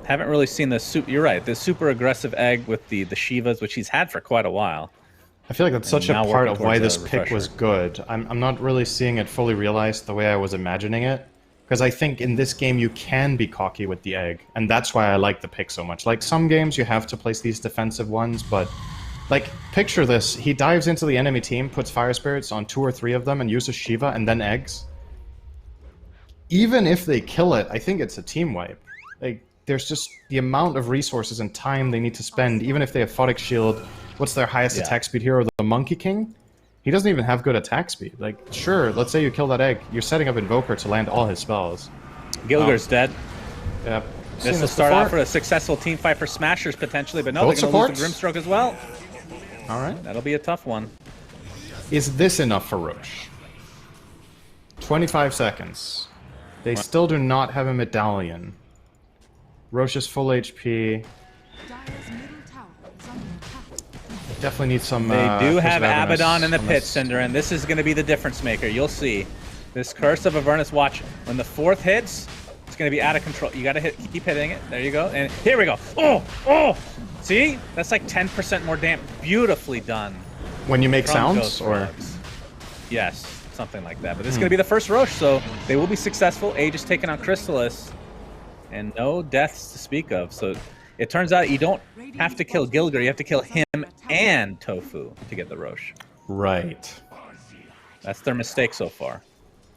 Haven't really seen the you're right, the super aggressive egg with the Shivas, which he's had for quite a while. I feel like that's such a now part working of why towards this a pick was good. I'm not really seeing it fully realized the way I was imagining it. Because I think in this game you can be cocky with the egg. And that's why I like the pick so much. Like some games you have to place these defensive ones, but like picture this. He dives into the enemy team, puts fire spirits on 2 or 3 of them and uses Shiva and then eggs. Even if they kill it, I think it's a team wipe. Like there's just the amount of resources and time they need to spend, even if they have Photic Shield. What's their highest attack speed hero? The Monkey King? He doesn't even have good attack speed. Like, sure, let's say you kill that egg. You're setting up Invoker to land all his spells. Gilger's dead. Yep. This will start off for a successful team fight for Smashers, potentially, but no, they're going to lose the Grimstroke as well. Alright. That'll be a tough one. Is this enough for Roche? 25 seconds. They still do not have a medallion. Roche is full HP. Definitely need some. They do have Avernus Abaddon in the on pit, this. Cinder, and this is going to be the difference maker. You'll see. This Curse of Avernus, watch. When the 4th hits, it's going to be out of control. You got to keep hitting it. There you go. And here we go. Oh, oh! See? That's like 10% more damage. Beautifully done. When you make from sounds, Ghost or Frogs. Yes, something like that. But this is going to be the first Roche, so they will be successful. Age is taken on Chrysalis, and no deaths to speak of. So it turns out you don't have to kill Gilger. You have to kill him and Tofu to get the Roche. right. That's their mistake so far.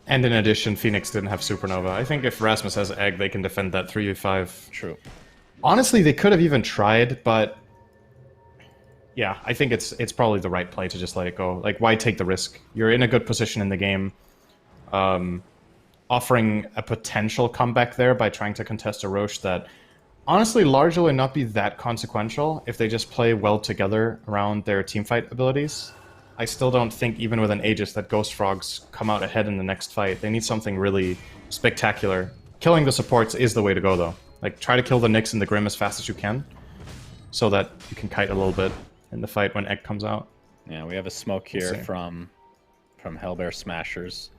And in addition, Phoenix didn't have Supernova. I think if Rasmus has Egg, they can defend that 3v5. True. Honestly, they could have even tried, but yeah, I think it's probably the right play to just let it go. Like, why take the risk? You're in a good position in the game. Offering a potential comeback there by trying to contest a Roche that honestly largely will not be that consequential if they just play well together around their teamfight abilities. I still don't think, even with an Aegis, that Ghost Frogs come out ahead in the next fight. They need something really spectacular. Killing the supports is the way to go, though. Like, try to kill the Nyx and the Grim as fast as you can, so that you can kite a little bit in the fight when Egg comes out. Yeah, we have a smoke here from Hellbear Smashers.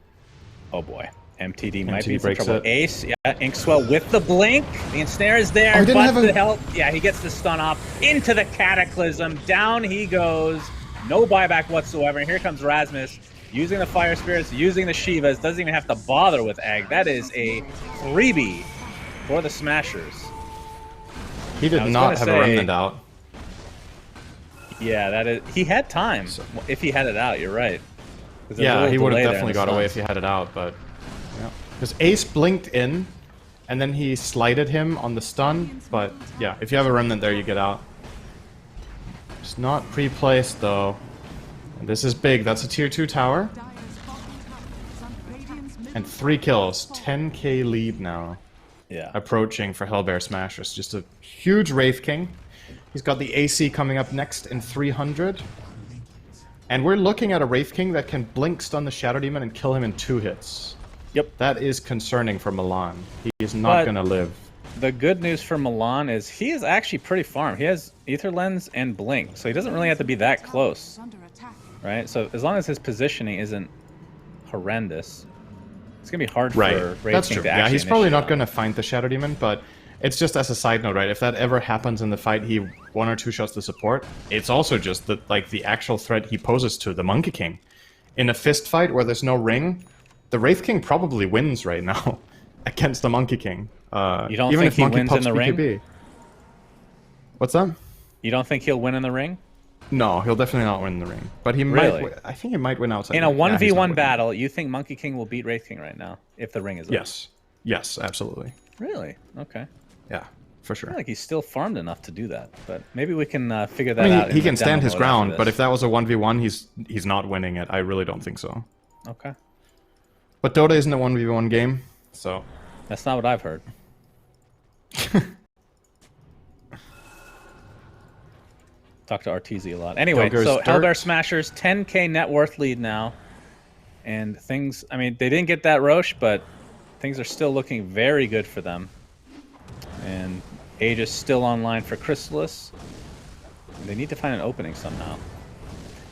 Oh boy. MTD might be in breaks trouble. it. Ace, yeah, Inkswell with the blink. The ensnare is there, Oh, he didn't but have a- the help. Yeah, he gets the stun off into the Cataclysm. Down he goes. No buyback whatsoever. And here comes Rasmus using the Fire Spirits, using the Shivas. Doesn't even have to bother with Egg. That is a freebie for the Smashers. He did not have a Remnant out. Yeah, that is. He had time if he had it out. You're right. 'Cause there's a Yeah, little he would delay have there in definitely the got away stuns. if he had it out, but... Because Ace blinked in, and then he slighted him on the stun, but yeah, if you have a Remnant there, you get out. It's not pre-placed, though. And this is big. That's a tier 2 tower. And 3 kills. 10k lead now. Yeah. Approaching for Hellbear Smashers. Just a huge Wraith King. He's got the AC coming up next in 300. And we're looking at a Wraith King that can blink stun the Shadow Demon and kill him in 2 hits. Yep. That is concerning for Milan. He is not going to live. The good news for Milan is he is actually pretty farmed. He has Aether Lens and Blink, so he doesn't really have to be that close. Right? So as long as his positioning isn't horrendous, it's going to be hard for Wraith That's King true. to Yeah, actually he's probably not initiate going to find the Shadow Demon, but it's just as a side note, right? If that ever happens in the fight, he 1 or 2 shots to support. It's also just the actual threat he poses to the Monkey King. In a fist fight where there's no ring, the Wraith King probably wins right now against the Monkey King. You don't even think if he Monkey wins in pops the ring? BKB. What's that? You don't think he'll win in the ring? No, he'll definitely not win in the ring. But he Really? might. I think he might win outside. In a the ring. Yeah, he's not 1v1 winning. battle, you think Monkey King will beat Wraith King right now if the ring is up? Yes. Yes, absolutely. Really? Okay. Yeah, for sure. I feel like he's still farmed enough to do that, but maybe we can figure that I mean, out. he in the can stand demo his mode ground, after but this. if that was a 1v1, he's not winning it. I really don't think so. Okay. But Dota isn't a 1v1 game, so... That's not what I've heard. Talk to Arteezy a lot. Anyway, so Hellbear Smashers, 10k net worth lead now. And things, I mean, they didn't get that Roche, but things are still looking very good for them. And Age is still online for Chrysalis. They need to find an opening somehow.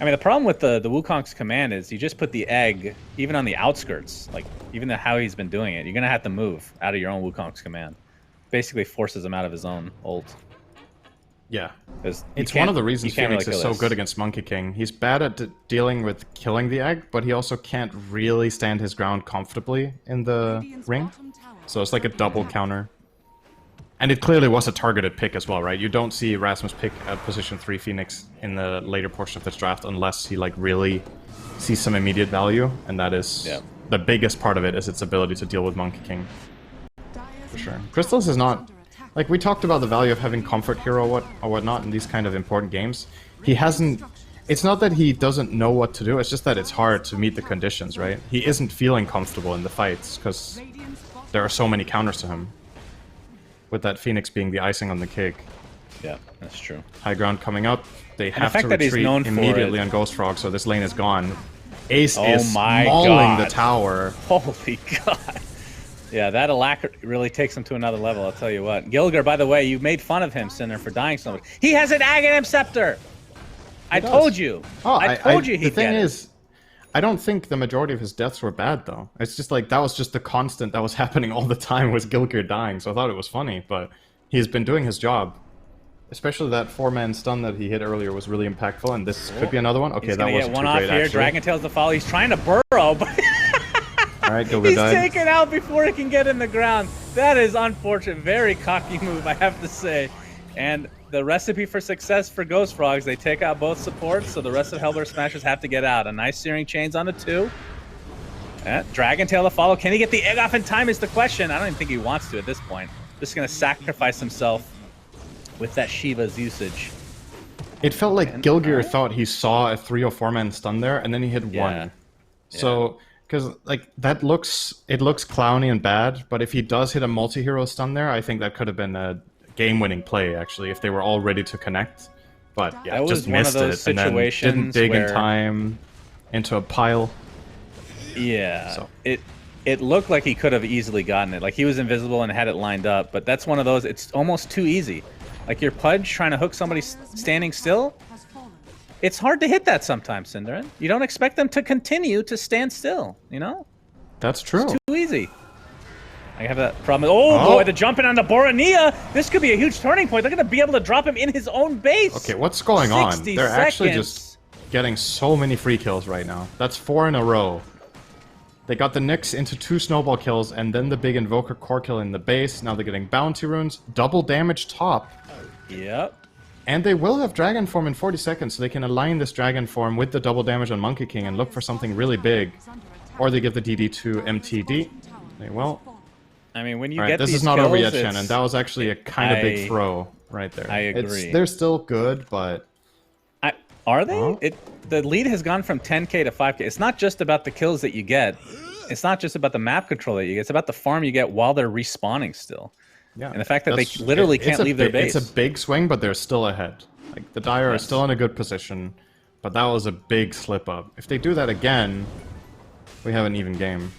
I mean, the problem with the Wukong's command is you just put the egg, even on the outskirts, like, even how he's been doing it, you're going to have to move out of your own Wukong's command. Basically forces him out of his own ult. Yeah. It's one of the reasons Phoenix is so good against Monkey King. He's bad at dealing with killing the egg, but he also can't really stand his ground comfortably in the ring. So it's like a double counter. And it clearly was a targeted pick as well, right? You don't see Rasmus pick a position 3 Phoenix in the later portion of this draft unless he like really sees some immediate value, and that is the biggest part of it is its ability to deal with Monkey King. For sure. Crystallis is not... Like, we talked about the value of having comfort hero or whatnot in these kind of important games. He hasn't... It's not that he doesn't know what to do, it's just that it's hard to meet the conditions, right? He isn't feeling comfortable in the fights, because there are so many counters to him. With that Phoenix being the icing on the cake. Yeah, that's true. High ground coming up. They have to retreat immediately on Ghost Frog, so this lane is gone. Ace is mauling the tower. Holy God. Yeah, that alacrity really takes him to another level, I'll tell you what. Gilger, by the way, you made fun of him, Cinder, for dying so much. He has an Aghanim Scepter! I told you! Oh, I told you he'd The thing is, I don't think the majority of his deaths were bad, though. It's just like, that was just the constant that was happening all the time was Gilger dying, so I thought it was funny, but he's been doing his job. Especially that 4-man stun that he hit earlier was really impactful, and this could be another one. Okay, that wasn't too great, actually. Here. Dragon Tail's the follow. He's trying to burrow, but... Alright, Gilger He's died. taken out before he can get in the ground. That is unfortunate. Very cocky move, I have to say. And the recipe for success for Ghost Frogs, they take out both supports, so the rest of Hellbear Smashers have to get out. A nice Searing Chains on the 2. Dragon Tail to follow. Can he get the egg off in time is the question. I don't even think he wants to at this point. Just going to sacrifice himself with that Shiva's usage. It felt like Gilger thought he saw a 3 or 4-man stun there, and then he hit 1. So... Because, like, it looks clowny and bad, but if he does hit a multi-hero stun there, I think that could have been a game-winning play, actually, if they were all ready to connect. But, yeah, just missed it, and then didn't dig in time into a pile. Yeah, so. It looked like he could have easily gotten it. Like, he was invisible and had it lined up, but that's one of those, it's almost too easy. Like, your Pudge trying to hook somebody standing still, it's hard to hit that sometimes, Cinderin. You don't expect them to continue to stand still, you know? That's true. It's too easy. I have that problem. Oh, boy, the jumping on the Borania. This could be a huge turning point. They're going to be able to drop him in his own base. Okay, what's going on? They're actually just getting so many free kills right now. That's 4 in a row. They got the Nyx into 2 snowball kills, and then the big Invoker core kill in the base. Now they're getting bounty runes. Double damage top. Yep. And they will have Dragon Form in 40 seconds, so they can align this Dragon Form with the double damage on Monkey King and look for something really big. Or they give the DD to MTD. They will. I mean, when you get this these is not kills, over yet, Shannon. That was actually a kind of big throw right there. I agree. They're still good, but... Are they? The lead has gone from 10k to 5k. It's not just about the kills that you get. It's not just about the map control that you get. It's about the farm you get while they're respawning still. Yeah, and the fact that they literally can't leave their base. It's a big swing, but they're still ahead. Like, the Dire are still in a good position, but that was a big slip up. If they do that again, we have an even game.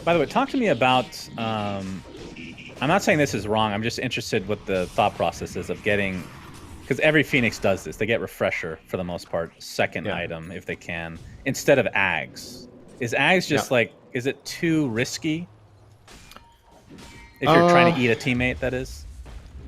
By the way, talk to me about... I'm not saying this is wrong. I'm just interested what the thought process is of getting... Because every Phoenix does this. They get Refresher, for the most part, second item, if they can, instead of Ags. Is Ags just like... Is it too risky? If you're trying to eat a teammate, that is?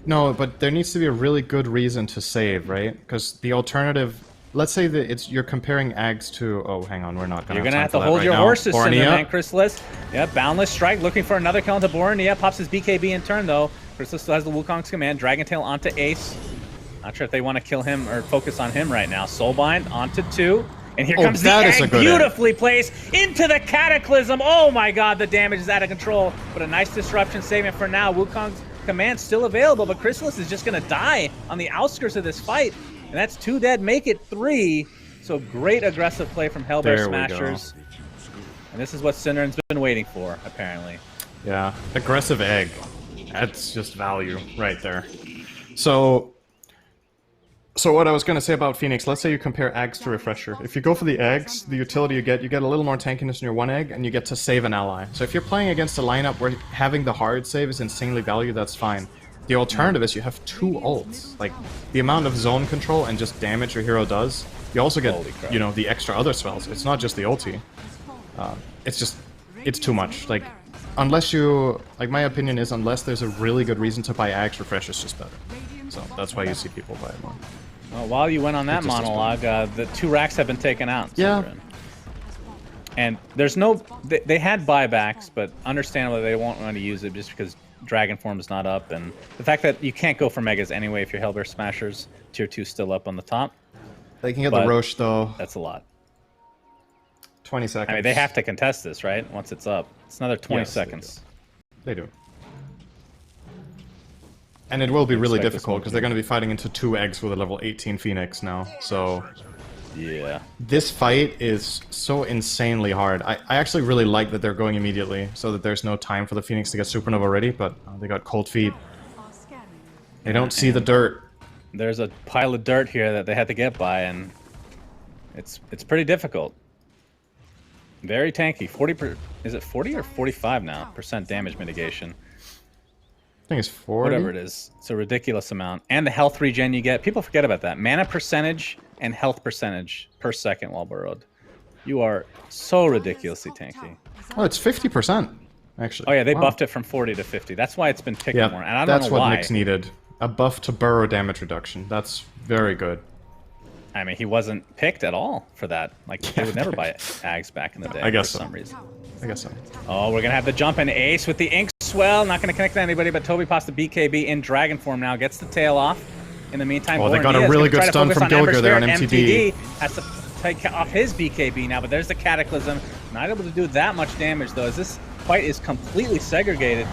No, but there needs to be a really good reason to save, right? Because the alternative... Let's say that you're comparing Ags to... Oh, hang on, we're not going to You're going to have to hold your horses, Cinderman, Chrysalis. Yeah, Boundless Strike, looking for another kill into Borania. Pops his BKB in turn, though. Chrysalis still has the Wukong's command. Dragon Tail onto Ace. Not sure if they want to kill him or focus on him right now. Soulbind onto 2. And here comes the egg, beautifully placed into the Cataclysm. Oh my god, the damage is out of control. But a nice disruption saving for now. Wukong's command still available, but Chrysalis is just going to die on the outskirts of this fight. And that's 2 dead, make it 3. So great aggressive play from Hellbear There we go. Smashers. And this is what Cinderen's been waiting for, apparently. Yeah, aggressive egg. That's just value right there. So what I was going to say about Phoenix, let's say you compare eggs to Refresher. If you go for the eggs, the utility you get a little more tankiness in your one egg, and you get to save an ally. So if you're playing against a lineup where having the hard save is insanely valued, that's fine. The alternative is you have 2 ults. Like, the amount of zone control and just damage your hero does, you also get, you know, the extra other spells. It's not just the ulti. It's too much. Like, unless you, like, my opinion is, unless there's a really good reason to buy Ags, Refresher's just better. So that's why you see people buy it more. Well, while you went on that monologue, the 2 racks have been taken out. Yeah. And there's no... They had buybacks, but understandably they won't want to use it just because Dragon Form is not up. And the fact that you can't go for Megas anyway if your Hellbear Smashers, Tier 2 still up on the top. They can get the Roche, though. That's a lot. 20 seconds. I mean, they have to contest this, right? Once it's up. It's another 20 seconds. They do. And it will be really difficult, because they're going to be fighting into 2 eggs with a level 18 Phoenix now, so... Yeah. This fight is so insanely hard. I actually really like that they're going immediately, so that there's no time for the Phoenix to get Supernova ready, but they got cold feet. They don't see the dirt. There's a pile of dirt here that they had to get by, and it's pretty difficult. Very tanky. Is it 40 or 45 now? % damage mitigation. I think it's 40. Whatever it is. It's a ridiculous amount. And the health regen you get. People forget about that. Mana percentage and health percentage per second while burrowed. You are so ridiculously tanky. Oh, it's 50%, actually. Oh yeah, they buffed it from 40 to 50. That's why it's been picked more. And I don't that's know what why. Nyx needed. A buff to burrow damage reduction. That's very good. I mean, he wasn't picked at all for that. Like, they would never buy Ags back in the day I guess for so. some reason. I guess so. Oh, we're going to have the jump and Ace with the Ink Swell. Not going to connect to anybody, but Toby pops the BKB in Dragon Form now. Gets the tail off. In the meantime, they got a really good stun from Gilger there on MTD. Has to take off his BKB now, but there's the Cataclysm. Not able to do that much damage, though, as this fight is completely segregated.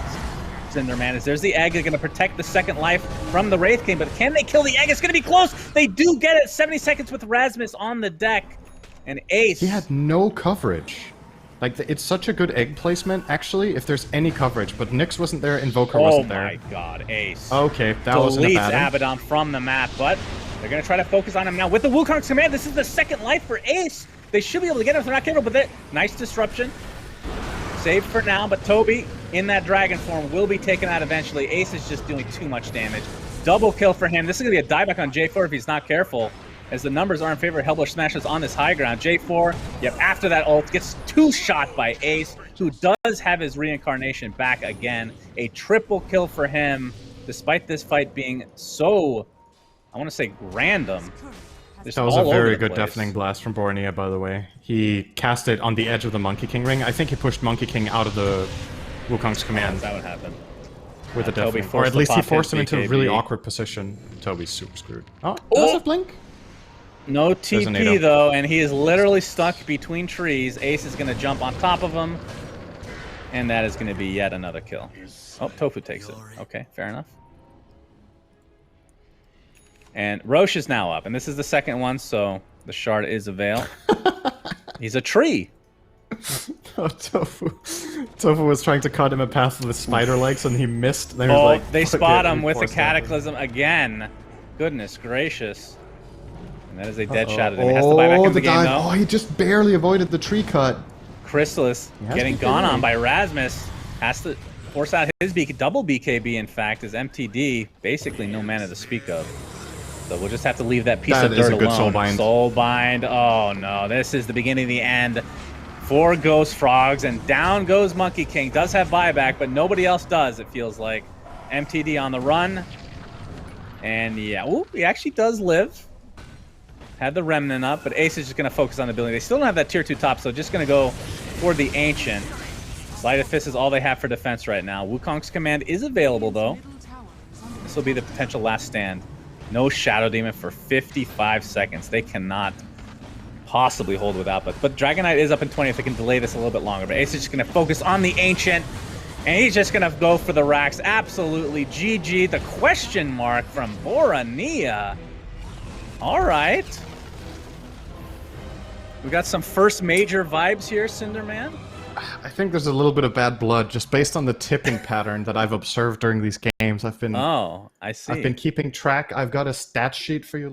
Cinderman, as there's the egg, they're going to protect the second life from the Wraith King, but can they kill the egg? It's going to be close. They do get it. 70 seconds with Rasmus on the deck. And Ace. He had no coverage. Like, it's such a good egg placement, actually, if there's any coverage, but Nyx wasn't there, Invoker wasn't there. Oh my god, Ace. Okay, that wasn't a bad one. Abaddon from the map, but they're going to try to focus on him now with the Wukong's command. This is the second life for Ace. They should be able to get him if they're not careful, but nice disruption. Saved for now, but Toby in that Dragon Form will be taken out eventually. Ace is just doing too much damage. Double kill for him. This is going to be a dieback on J4 if he's not careful, as the numbers are in favor of Hellbear Smashers on this high ground. J4, yep, after that ult, gets 2-shot by Ace, who does have his reincarnation back again. A triple kill for him, despite this fight being so, I want to say, random. That was a very good Deafening Blast from Bornea, by the way. He cast it on the edge of the Monkey King ring. I think he pushed Monkey King out of the Wukong's command. That would happen. With a Deafening. Or at least he forced him into a really awkward position. Toby's super screwed. Oh, does it blink? No TP, though, and he is literally stuck between trees. Ace is going to jump on top of him, and that is going to be yet another kill. Oh, Tofu takes it. Okay, fair enough. And Roche is now up, and this is the second one, so the shard is a veil. He's a tree. Oh, Tofu was trying to cut him a path with his spider legs, and he missed. They spot him with the Cataclysm again. Goodness gracious. And that is a dead shot. He has to buy back in the game, though. Oh, he just barely avoided the tree cut. Chrysalis getting gone on by Rasmus. Has to force out his double BKB, in fact, is MTD. Basically no mana to speak of. So we'll just have to leave that piece of dirt alone. Soulbind. Oh no, this is the beginning of the end for Ghost Frogs, and down goes Monkey King. Does have buyback, but nobody else does, it feels like. MTD on the run. And yeah, ooh, he actually does live. Had the Remnant up, but Ace is just going to focus on the building. They still don't have that tier 2 top, so just going to go for the Ancient. Sleight of Fist is all they have for defense right now. Wukong's command is available, though. This will be the potential last stand. No Shadow Demon for 55 seconds. They cannot possibly hold without, but Dragon Knight is up in 20 if they can delay this a little bit longer. But Ace is just going to focus on the Ancient, and he's just going to go for the racks. Absolutely GG. The question mark from Bornea. All right. We got some first major vibes here, Cinderman. I think there's a little bit of bad blood just based on the tipping pattern that I've observed during these games. Oh, I see. I've been keeping track. I've got a stat sheet for you.